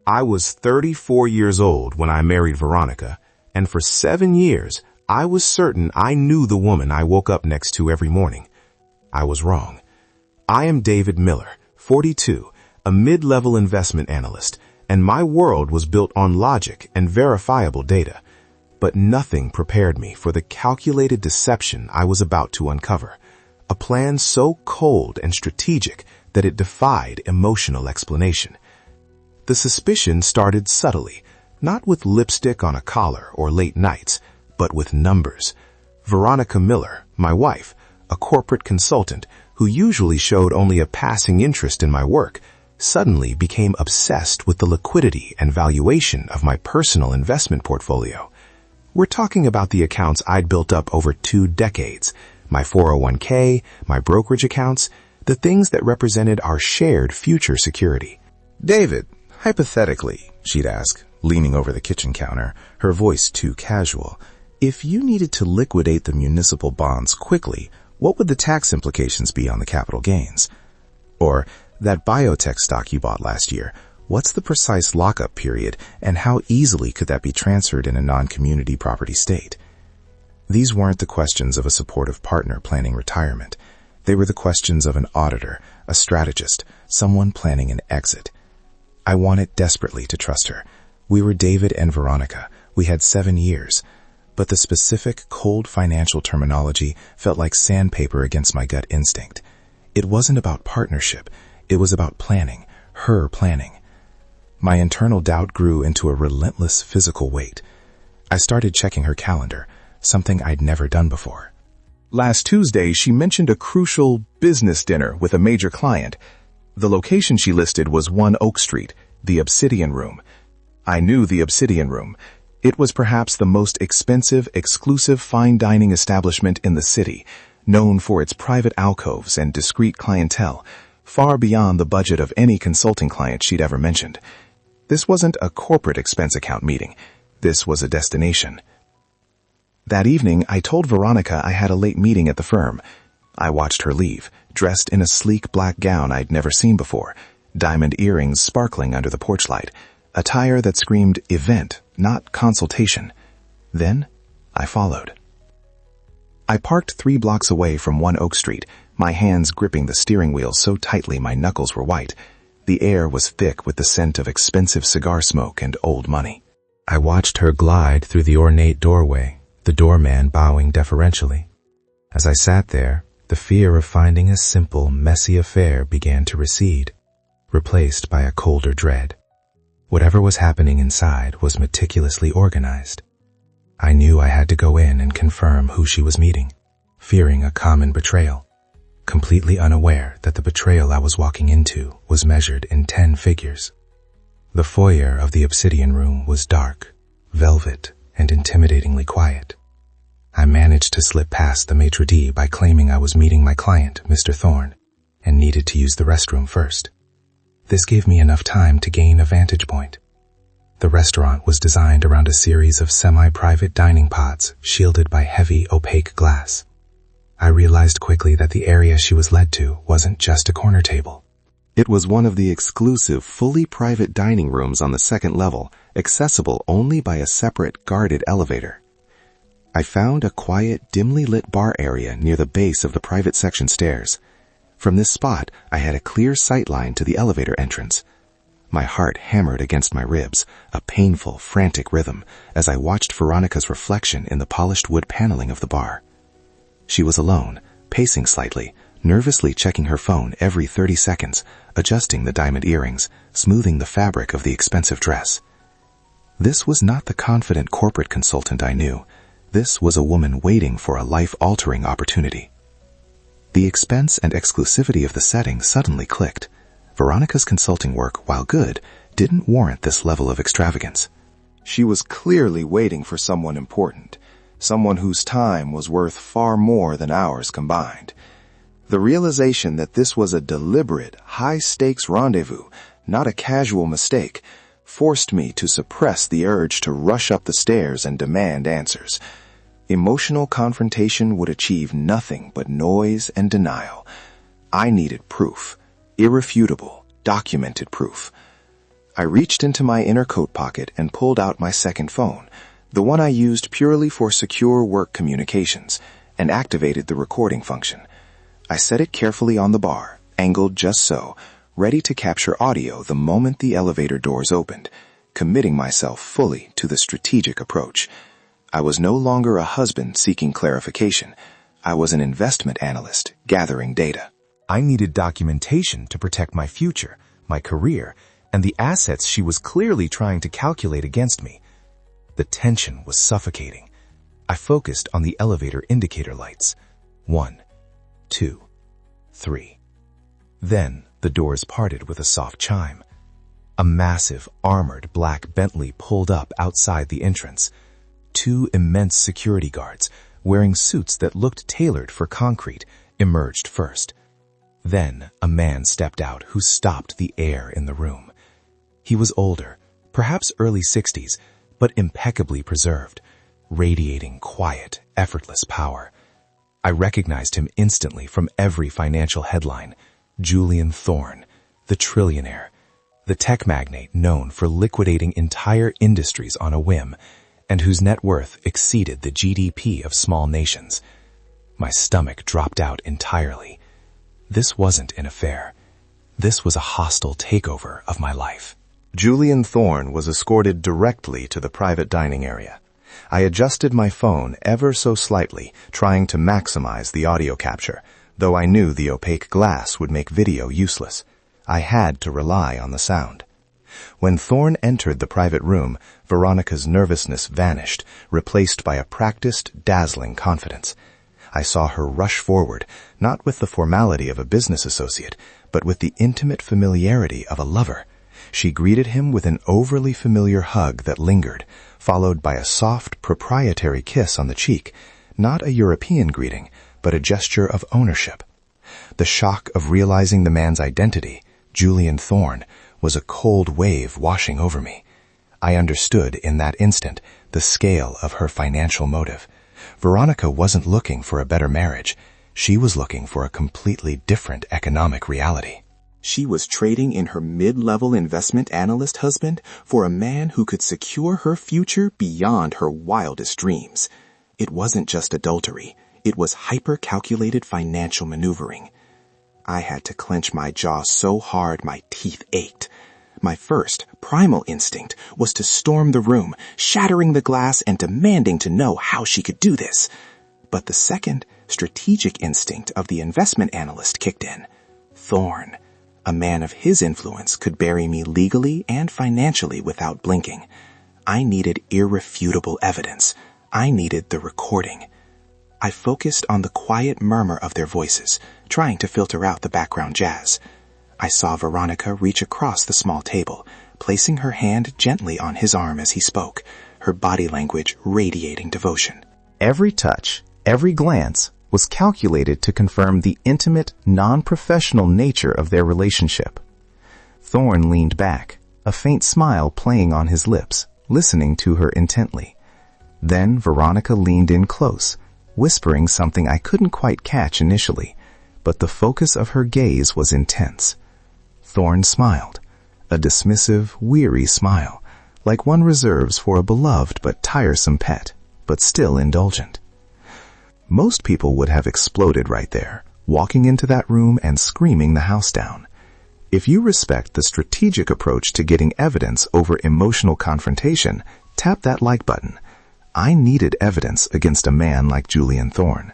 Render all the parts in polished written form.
I was 34 years old when I married Veronica, and for 7 years, I was certain I knew the woman I woke up next to every morning. I was wrong. I am David Miller, 42, a mid-level investment analyst, and my world was built on logic and verifiable data. But nothing prepared me for the calculated deception I was about to uncover, a plan so cold and strategic that it defied emotional explanation. The suspicion started subtly, not with lipstick on a collar or late nights, but with numbers. Veronica Miller, my wife, a corporate consultant who usually showed only a passing interest in my work, suddenly became obsessed with the liquidity and valuation of my personal investment portfolio. We're talking about the accounts I'd built up over 2 decades, my 401k, my brokerage accounts, the things that represented our shared future security. David, hypothetically, she'd ask, leaning over the kitchen counter, her voice too casual, if you needed to liquidate the municipal bonds quickly, what would the tax implications be on the capital gains? Or, that biotech stock you bought last year, what's the precise lockup period, and how easily could that be transferred in a non-community property state? These weren't the questions of a supportive partner planning retirement. They were the questions of an auditor, a strategist, someone planning an exit. I wanted desperately to trust her. We were David and Veronica. We had 7 years. But the specific, cold financial terminology felt like sandpaper against my gut instinct. It wasn't about partnership. It was about planning, her planning. My internal doubt grew into a relentless physical weight. I started checking her calendar, something I'd never done before. Last Tuesday, she mentioned a crucial business dinner with a major client. The location she listed was 1 Oak Street, the Obsidian Room. I knew the Obsidian Room. It was perhaps the most expensive, exclusive fine dining establishment in the city, known for its private alcoves and discreet clientele, far beyond the budget of any consulting client she'd ever mentioned. This wasn't a corporate expense account meeting. This was a destination. That evening, I told Veronica I had a late meeting at the firm. I watched her leave, dressed in a sleek black gown I'd never seen before, diamond earrings sparkling under the porch light, attire that screamed event, not consultation. Then, I followed. I parked 3 blocks away from 1 Oak Street, my hands gripping the steering wheel so tightly my knuckles were white. The air was thick with the scent of expensive cigar smoke and old money. I watched her glide through the ornate doorway, the doorman bowing deferentially. As I sat there, the fear of finding a simple, messy affair began to recede, replaced by a colder dread. Whatever was happening inside was meticulously organized. I knew I had to go in and confirm who she was meeting, fearing a common betrayal, completely unaware that the betrayal I was walking into was measured in 10 figures. The foyer of the Obsidian Room was dark, velvet, and intimidatingly quiet. I managed to slip past the maitre d' by claiming I was meeting my client, Mr. Thorne, and needed to use the restroom first. This gave me enough time to gain a vantage point. The restaurant was designed around a series of semi-private dining pods shielded by heavy, opaque glass. I realized quickly that the area she was led to wasn't just a corner table. It was one of the exclusive, fully private dining rooms on the 2nd level, accessible only by a separate, guarded elevator. I found a quiet, dimly lit bar area near the base of the private section stairs. From this spot, I had a clear sight line to the elevator entrance. My heart hammered against my ribs, a painful, frantic rhythm, as I watched Veronica's reflection in the polished wood paneling of the bar. She was alone, pacing slightly, nervously checking her phone every 30 seconds, adjusting the diamond earrings, smoothing the fabric of the expensive dress. This was not the confident corporate consultant I knew. This was a woman waiting for a life-altering opportunity. The expense and exclusivity of the setting suddenly clicked. Veronica's consulting work, while good, didn't warrant this level of extravagance. She was clearly waiting for someone important, someone whose time was worth far more than ours combined. The realization that this was a deliberate, high-stakes rendezvous, not a casual mistake, forced me to suppress the urge to rush up the stairs and demand answers. Emotional confrontation would achieve nothing but noise and denial. I needed proof, irrefutable, documented proof. I reached into my inner coat pocket and pulled out my second phone, the one I used purely for secure work communications, and activated the recording function. I set it carefully on the bar, angled just so, ready to capture audio the moment the elevator doors opened, committing myself fully to the strategic approach. I was no longer a husband seeking clarification. I was an investment analyst gathering data. I needed documentation to protect my future, my career, and the assets she was clearly trying to calculate against me. The tension was suffocating. I focused on the elevator indicator lights. 1, 2, 3. Then the doors parted with a soft chime. A massive, armored black Bentley pulled up outside the entrance. 2 immense security guards, wearing suits that looked tailored for concrete, emerged first. Then a man stepped out who stopped the air in the room. He was older, perhaps early 60s, but impeccably preserved, radiating quiet, effortless power. I recognized him instantly from every financial headline. Julian Thorne, the trillionaire, the tech magnate known for liquidating entire industries on a whim, and whose net worth exceeded the GDP of small nations. My stomach dropped out entirely. This wasn't an affair. This was a hostile takeover of my life. Julian Thorne was escorted directly to the private dining area. I adjusted my phone ever so slightly, trying to maximize the audio capture, though I knew the opaque glass would make video useless. I had to rely on the sound. When Thorne entered the private room, Veronica's nervousness vanished, replaced by a practiced, dazzling confidence. I saw her rush forward, not with the formality of a business associate, but with the intimate familiarity of a lover. She greeted him with an overly familiar hug that lingered, followed by a soft, proprietary kiss on the cheek, not a European greeting, but a gesture of ownership. The shock of realizing the man's identity, Julian Thorne, was a cold wave washing over me. I understood in that instant the scale of her financial motive. Veronica wasn't looking for a better marriage. She was looking for a completely different economic reality. She was trading in her mid-level investment analyst husband for a man who could secure her future beyond her wildest dreams. It wasn't just adultery. It was hyper-calculated financial maneuvering. I had to clench my jaw so hard my teeth ached. My first, primal instinct was to storm the room, shattering the glass and demanding to know how she could do this. But the second, strategic instinct of the investment analyst kicked in. Thorne. A man of his influence could bury me legally and financially without blinking. I needed irrefutable evidence. I needed the recording. I focused on the quiet murmur of their voices, trying to filter out the background jazz. I saw Veronica reach across the small table, placing her hand gently on his arm as he spoke, her body language radiating devotion. Every touch, every glance, was calculated to confirm the intimate, non-professional nature of their relationship. Thorne leaned back, a faint smile playing on his lips, listening to her intently. Then Veronica leaned in close, whispering something I couldn't quite catch initially, but the focus of her gaze was intense. Thorne smiled, a dismissive, weary smile, like one reserves for a beloved but tiresome pet, but still indulgent. Most people would have exploded right there, walking into that room and screaming the house down. If you respect the strategic approach to getting evidence over emotional confrontation, tap that like button. I needed evidence against a man like Julian Thorne.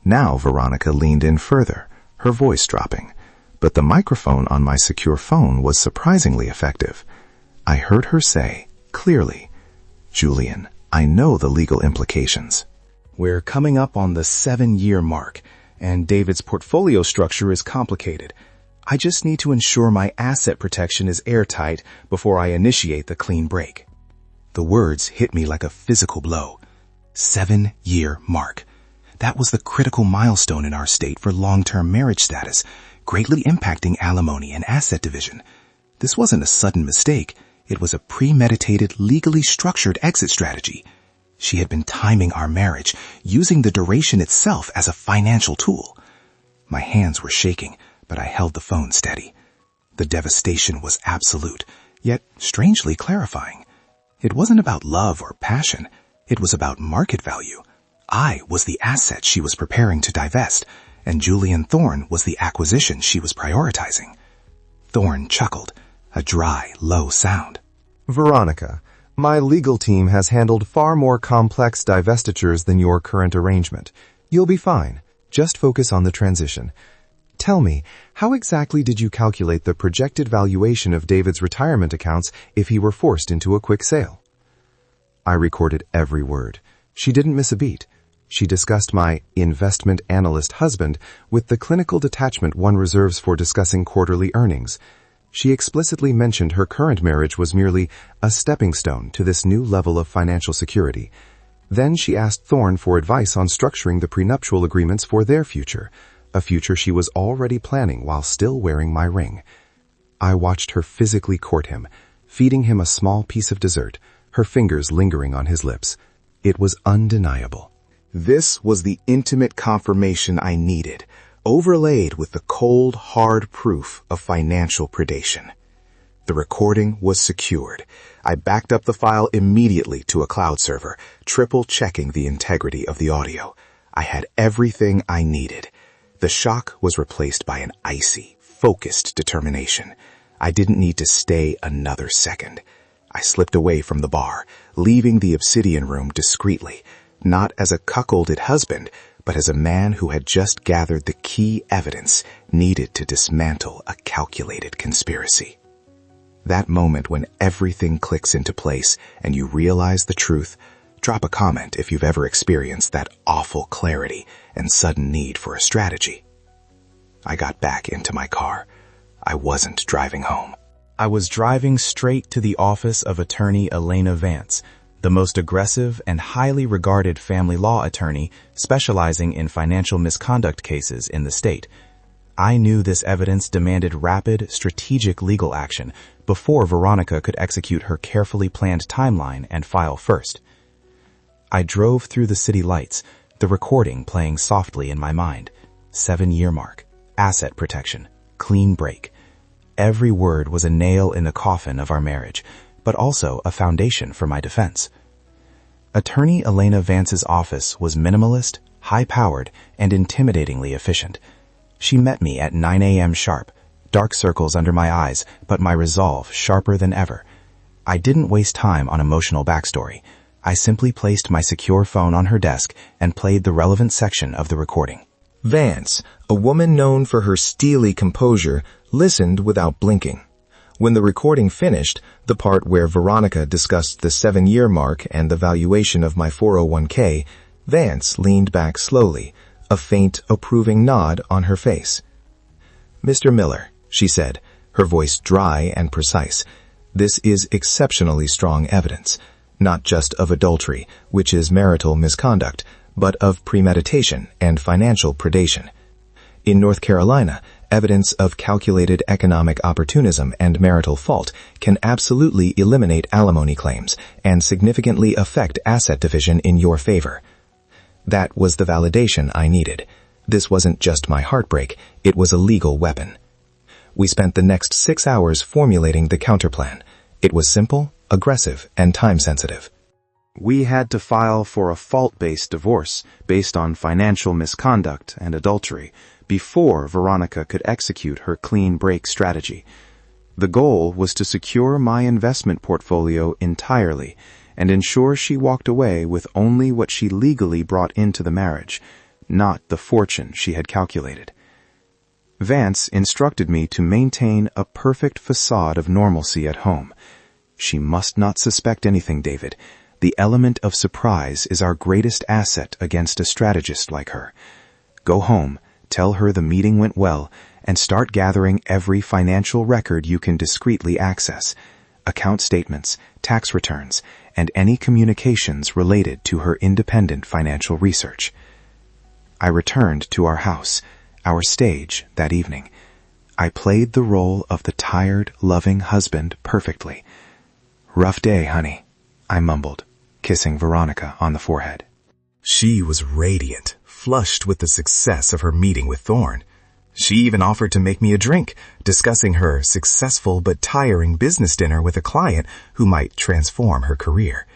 Now Veronica leaned in further, her voice dropping, but the microphone on my secure phone was surprisingly effective. I heard her say, clearly, "Julian, I know the legal implications. We're coming up on the 7-year mark, and David's portfolio structure is complicated. I just need to ensure my asset protection is airtight before I initiate the clean break." The words hit me like a physical blow. 7-year mark. That was the critical milestone in our state for long-term marriage status, greatly impacting alimony and asset division. This wasn't a sudden mistake. It was a premeditated, legally structured exit strategy. She had been timing our marriage, using the duration itself as a financial tool. My hands were shaking, but I held the phone steady. The devastation was absolute, yet strangely clarifying. It wasn't about love or passion. It was about market value. I was the asset she was preparing to divest, and Julian Thorne was the acquisition she was prioritizing. Thorne chuckled, a dry, low sound. Veronica, my legal team has handled far more complex divestitures than your current arrangement. You'll be fine. Just focus on the transition. Tell me, how exactly did you calculate the projected valuation of David's retirement accounts if he were forced into a quick sale? I recorded every word. She didn't miss a beat. She discussed my investment analyst husband with the clinical detachment one reserves for discussing quarterly earnings. She explicitly mentioned her current marriage was merely a stepping stone to this new level of financial security. Then she asked Thorne for advice on structuring the prenuptial agreements for their future, a future she was already planning while still wearing my ring. I watched her physically court him, feeding him a small piece of dessert, her fingers lingering on his lips. It was undeniable. This was the intimate confirmation I needed, overlaid with the cold, hard proof of financial predation. The recording was secured. I backed up the file immediately to a cloud server, triple-checking the integrity of the audio. I had everything I needed. The shock was replaced by an icy, focused determination. I didn't need to stay another second. I slipped away from the bar, leaving the obsidian room discreetly, not as a cuckolded husband, but as a man who had just gathered the key evidence needed to dismantle a calculated conspiracy. That moment when everything clicks into place and you realize the truth. Drop a comment if you've ever experienced that awful clarity and sudden need for a strategy. I got back into my car. I wasn't driving home. I was driving straight to the office of attorney Elena Vance, the most aggressive and highly regarded family law attorney specializing in financial misconduct cases in the state. I knew this evidence demanded rapid, strategic legal action before Veronica could execute her carefully planned timeline and file first. I drove through the city lights, the recording playing softly in my mind. 7-year mark, asset protection, clean break. Every word was a nail in the coffin of our marriage, but also a foundation for my defense. Attorney Elena Vance's office was minimalist, high-powered, and intimidatingly efficient. She met me at 9 a.m. sharp, dark circles under my eyes, but my resolve sharper than ever. I didn't waste time on emotional backstory. I simply placed my secure phone on her desk and played the relevant section of the recording. Vance, a woman known for her steely composure, listened without blinking. When the recording finished, the part where Veronica discussed the 7-year mark and the valuation of my 401k, Vance leaned back slowly, a faint, approving nod on her face. "Mr. Miller," she said, her voice dry and precise, "this is exceptionally strong evidence, not just of adultery, which is marital misconduct, but of premeditation and financial predation. In North Carolina, evidence of calculated economic opportunism and marital fault can absolutely eliminate alimony claims and significantly affect asset division in your favor." That was the validation I needed. This wasn't just my heartbreak, it was a legal weapon. We spent the next 6 hours formulating the counterplan. It was simple, aggressive, and time-sensitive. We had to file for a fault-based divorce based on financial misconduct and adultery before Veronica could execute her clean break strategy. The goal was to secure my investment portfolio entirely and ensure she walked away with only what she legally brought into the marriage, not the fortune she had calculated. Vance instructed me to maintain a perfect facade of normalcy at home. "She must not suspect anything, David. The element of surprise is our greatest asset against a strategist like her. Go home, tell her the meeting went well, and start gathering every financial record you can discreetly access, account statements, tax returns, and any communications related to her independent financial research." I returned to our house, our stage, that evening. I played the role of the tired, loving husband perfectly. "Rough day, honey," I mumbled, kissing Veronica on the forehead. She was radiant, flushed with the success of her meeting with Thorne. She even offered to make me a drink, discussing her successful but tiring business dinner with a client who might transform her career.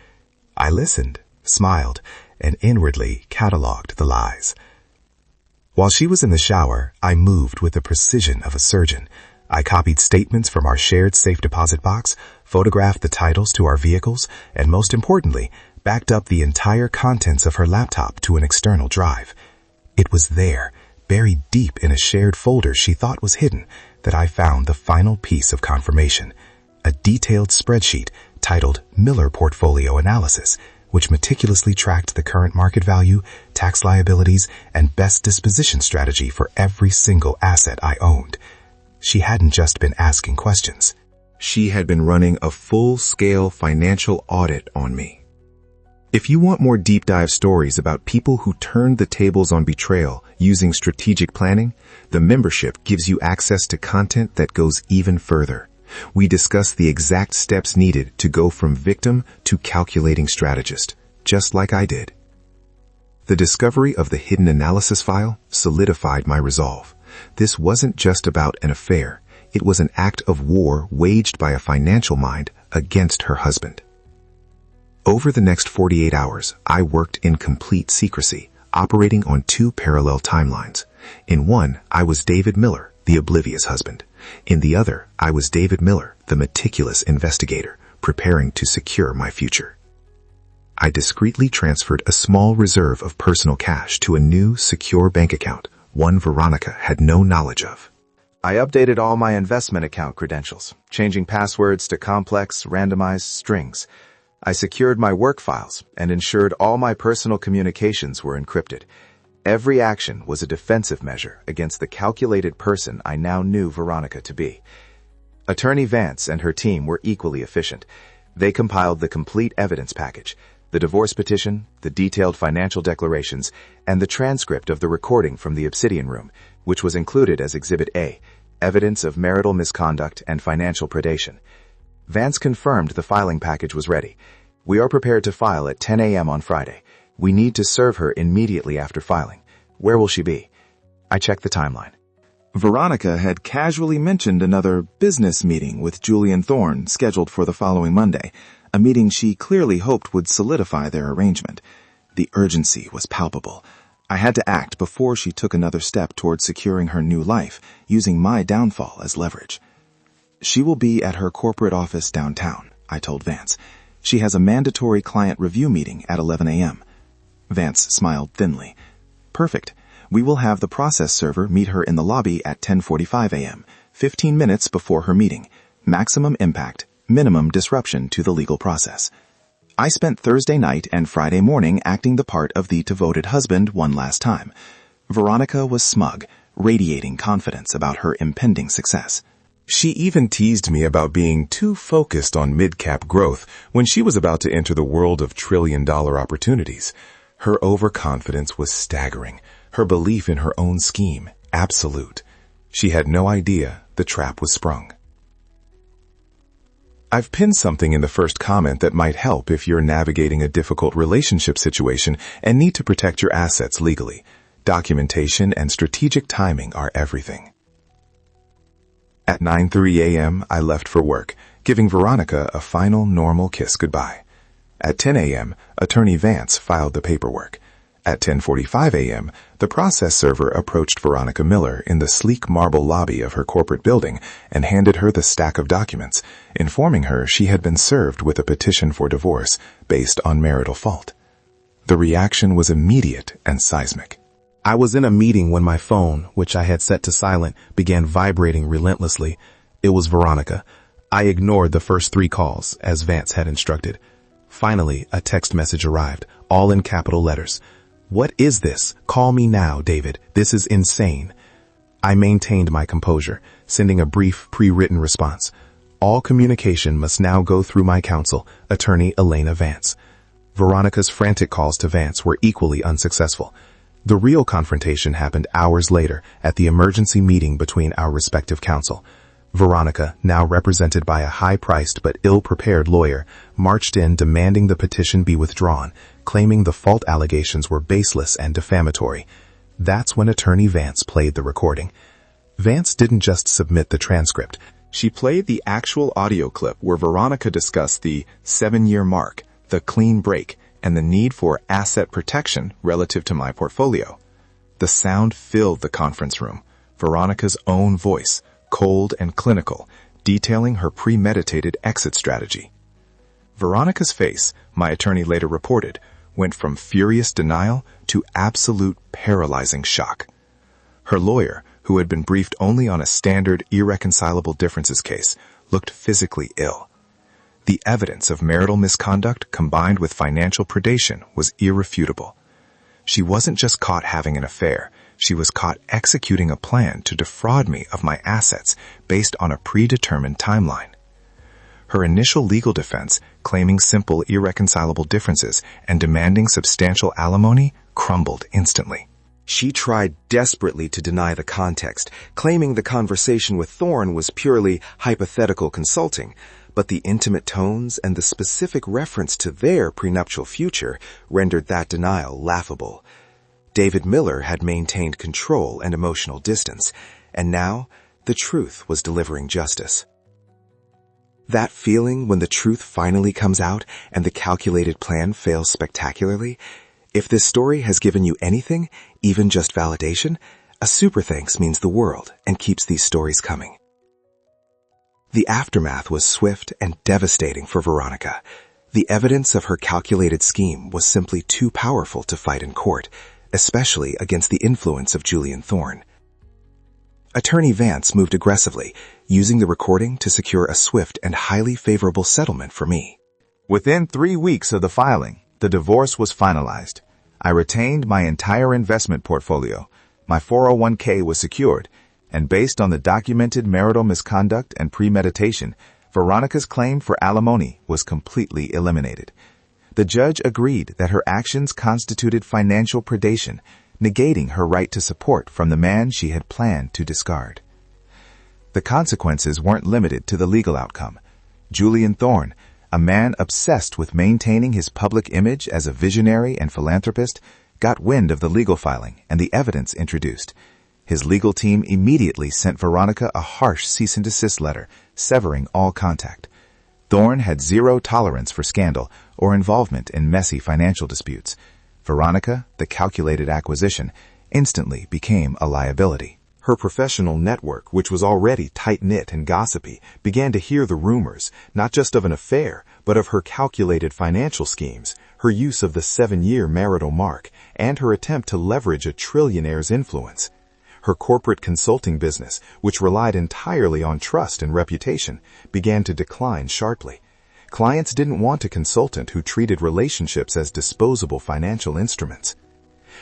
I listened, smiled, and inwardly cataloged the lies. While she was in the shower, I moved with the precision of a surgeon. I copied statements from our shared safe deposit box, photographed the titles to our vehicles, and most importantly, backed up the entire contents of her laptop to an external drive. It was there, buried deep in a shared folder she thought was hidden, that I found the final piece of confirmation, a detailed spreadsheet titled Miller Portfolio Analysis, which meticulously tracked the current market value, tax liabilities, and best disposition strategy for every single asset I owned. She hadn't just been asking questions. She had been running a full-scale financial audit on me. If you want more deep dive stories about people who turned the tables on betrayal using strategic planning, the membership gives you access to content that goes even further. We discuss the exact steps needed to go from victim to calculating strategist, just like I did. The discovery of the hidden analysis file solidified my resolve. This wasn't just about an affair. It was an act of war waged by a financial mind against her husband. Over the next 48 hours, I worked in complete secrecy, operating on two parallel timelines. In one, I was David Miller, the oblivious husband. In the other, I was David Miller, the meticulous investigator, preparing to secure my future. I discreetly transferred a small reserve of personal cash to a new, secure bank account, one Veronica had no knowledge of. I updated all my investment account credentials, changing passwords to complex, randomized strings. I secured my work files and ensured all my personal communications were encrypted. Every action was a defensive measure against the calculated person I now knew Veronica to be. Attorney Vance and her team were equally efficient. They compiled the complete evidence package, the divorce petition, the detailed financial declarations, and the transcript of the recording from the Obsidian Room, which was included as Exhibit A, evidence of marital misconduct and financial predation. Vance confirmed the filing package was ready. We are prepared to file at 10 a.m. on Friday. We need to serve her immediately after filing. Where will she be? I checked the timeline. Veronica had casually mentioned another business meeting with Julian Thorne scheduled for the following Monday, a meeting she clearly hoped would solidify their arrangement. The urgency was palpable. I had to act before she took another step toward securing her new life, using my downfall as leverage. She will be at her corporate office downtown, I told Vance. She has a mandatory client review meeting at 11 a.m. Vance smiled thinly. Perfect. We will have the process server meet her in the lobby at 10:45 a.m., 15 minutes before her meeting. Maximum impact, minimum disruption to the legal process. I spent Thursday night and Friday morning acting the part of the devoted husband one last time. Veronica was smug, radiating confidence about her impending success. She even teased me about being too focused on mid-cap growth when she was about to enter the world of trillion-dollar opportunities. Her overconfidence was staggering, her belief in her own scheme absolute. She had no idea the trap was sprung. I've pinned something in the first comment that might help if you're navigating a difficult relationship situation and need to protect your assets legally. Documentation and strategic timing are everything. At 9:30 a.m., I left for work, giving Veronica a final normal kiss goodbye. At 10 a.m., Attorney Vance filed the paperwork. At 10:45 a.m., the process server approached Veronica Miller in the sleek marble lobby of her corporate building and handed her the stack of documents, informing her she had been served with a petition for divorce based on marital fault. The reaction was immediate and seismic. I was in a meeting when my phone, which I had set to silent, began vibrating relentlessly. It was Veronica. I ignored the first 3 calls, as Vance had instructed. Finally, a text message arrived, all in capital letters. "What is this? Call me now, David. This is insane." I maintained my composure, sending a brief, pre-written response. All communication must now go through my counsel, Attorney Elena Vance. Veronica's frantic calls to Vance were equally unsuccessful. The real confrontation happened hours later at the emergency meeting between our respective counsel. Veronica, now represented by a high-priced but ill-prepared lawyer, marched in demanding the petition be withdrawn, claiming the fault allegations were baseless and defamatory. That's when Attorney Vance played the recording. Vance didn't just submit the transcript. She played the actual audio clip where Veronica discussed the 7-year mark, the clean break, and the need for asset protection relative to my portfolio. The sound filled the conference room, Veronica's own voice, cold and clinical, detailing her premeditated exit strategy. Veronica's face, my attorney later reported, went from furious denial to absolute paralyzing shock. Her lawyer, who had been briefed only on a standard irreconcilable differences case, looked physically ill. The evidence of marital misconduct combined with financial predation was irrefutable. She wasn't just caught having an affair, she was caught executing a plan to defraud me of my assets based on a predetermined timeline. Her initial legal defense, claiming simple irreconcilable differences and demanding substantial alimony, crumbled instantly. She tried desperately to deny the context, claiming the conversation with Thorne was purely hypothetical consulting, but the intimate tones and the specific reference to their prenuptial future rendered that denial laughable. David Miller had maintained control and emotional distance, and now the truth was delivering justice. That feeling when the truth finally comes out and the calculated plan fails spectacularly? If this story has given you anything, even just validation, a super thanks means the world and keeps these stories coming. The aftermath was swift and devastating for Veronica. The evidence of her calculated scheme was simply too powerful to fight in court, especially against the influence of Julian Thorne. Attorney Vance moved aggressively, using the recording to secure a swift and highly favorable settlement for me. Within 3 weeks of the filing, the divorce was finalized. I retained my entire investment portfolio. My 401k was secured, and based on the documented marital misconduct and premeditation, Veronica's claim for alimony was completely eliminated. The judge agreed that her actions constituted financial predation, negating her right to support from the man she had planned to discard. The consequences weren't limited to the legal outcome. Julian Thorne, a man obsessed with maintaining his public image as a visionary and philanthropist, got wind of the legal filing and the evidence introduced. His legal team immediately sent Veronica a harsh cease and desist letter, severing all contact. Thorne had zero tolerance for scandal or involvement in messy financial disputes. Veronica, the calculated acquisition, instantly became a liability. Her professional network, which was already tight-knit and gossipy, began to hear the rumors, not just of an affair, but of her calculated financial schemes, her use of the 7-year marital mark, and her attempt to leverage a trillionaire's influence. Her corporate consulting business, which relied entirely on trust and reputation, began to decline sharply. Clients didn't want a consultant who treated relationships as disposable financial instruments.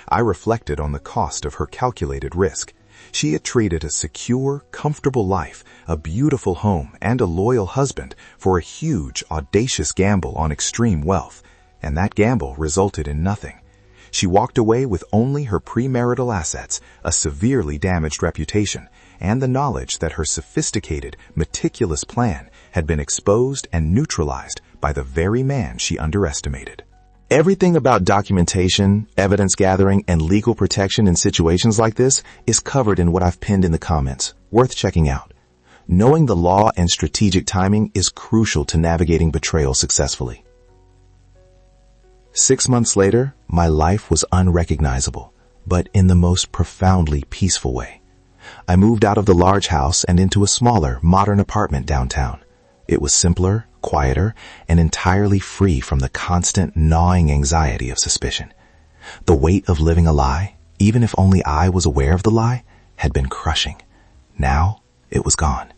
I reflected on the cost of her calculated risk. She had traded a secure, comfortable life, a beautiful home, and a loyal husband for a huge, audacious gamble on extreme wealth, and that gamble resulted in nothing. She walked away with only her premarital assets, a severely damaged reputation, and the knowledge that her sophisticated, meticulous plan had been exposed and neutralized by the very man she underestimated. Everything about documentation, evidence gathering, and legal protection in situations like this is covered in what I've pinned in the comments. Worth checking out. Knowing the law and strategic timing is crucial to navigating betrayal successfully. 6 months later, my life was unrecognizable, but in the most profoundly peaceful way. I moved out of the large house and into a smaller, modern apartment downtown. It was simpler, quieter, and entirely free from the constant, gnawing anxiety of suspicion. The weight of living a lie, even if only I was aware of the lie, had been crushing. Now, it was gone.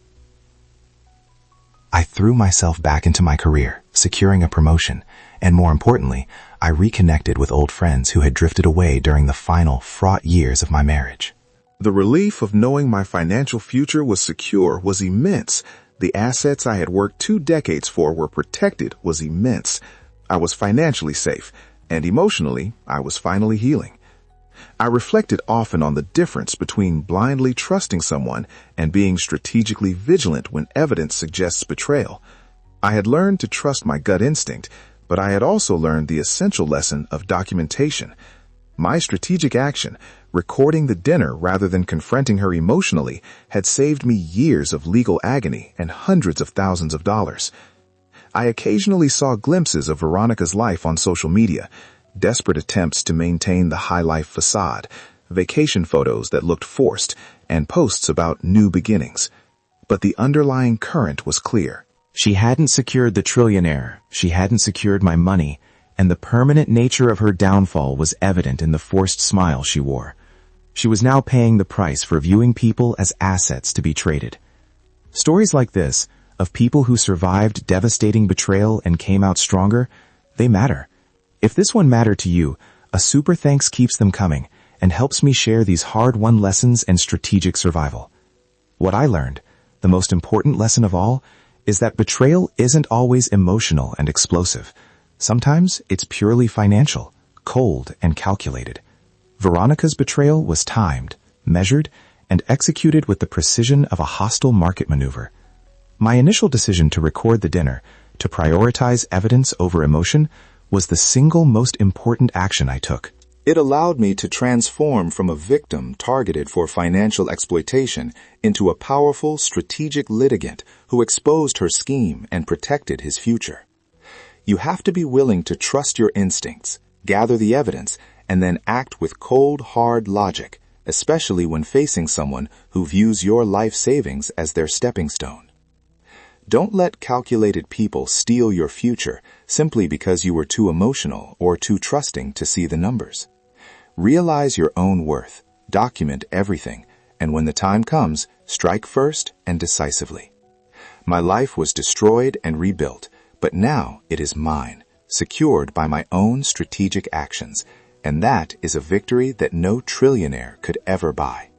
I threw myself back into my career, securing a promotion, and more importantly, I reconnected with old friends who had drifted away during the final, fraught years of my marriage. The relief of knowing my financial future was secure was immense. The assets I had worked 2 decades for were protected was immense. I was financially safe, and emotionally, I was finally healing. I reflected often on the difference between blindly trusting someone and being strategically vigilant when evidence suggests betrayal. I had learned to trust my gut instinct, but I had also learned the essential lesson of documentation. My strategic action, recording the dinner rather than confronting her emotionally, had saved me years of legal agony and hundreds of thousands of dollars. I occasionally saw glimpses of Veronica's life on social media, desperate attempts to maintain the high-life facade, vacation photos that looked forced, and posts about new beginnings. But the underlying current was clear. She hadn't secured the trillionaire, she hadn't secured my money, and the permanent nature of her downfall was evident in the forced smile she wore. She was now paying the price for viewing people as assets to be traded. Stories like this, of people who survived devastating betrayal and came out stronger, they matter. If this one mattered to you, a super thanks keeps them coming and helps me share these hard-won lessons and strategic survival. What I learned, the most important lesson of all, is that betrayal isn't always emotional and explosive. Sometimes it's purely financial, cold and calculated. Veronica's betrayal was timed, measured, and executed with the precision of a hostile market maneuver. My initial decision to record the dinner, to prioritize evidence over emotion, was the single most important action I took. It allowed me to transform from a victim targeted for financial exploitation into a powerful, strategic litigant who exposed her scheme and protected his future. You have to be willing to trust your instincts, gather the evidence, and then act with cold, hard logic, especially when facing someone who views your life savings as their stepping stone. Don't let calculated people steal your future simply because you were too emotional or too trusting to see the numbers. Realize your own worth, document everything, and when the time comes, strike first and decisively. My life was destroyed and rebuilt, but now it is mine, secured by my own strategic actions, and that is a victory that no trillionaire could ever buy.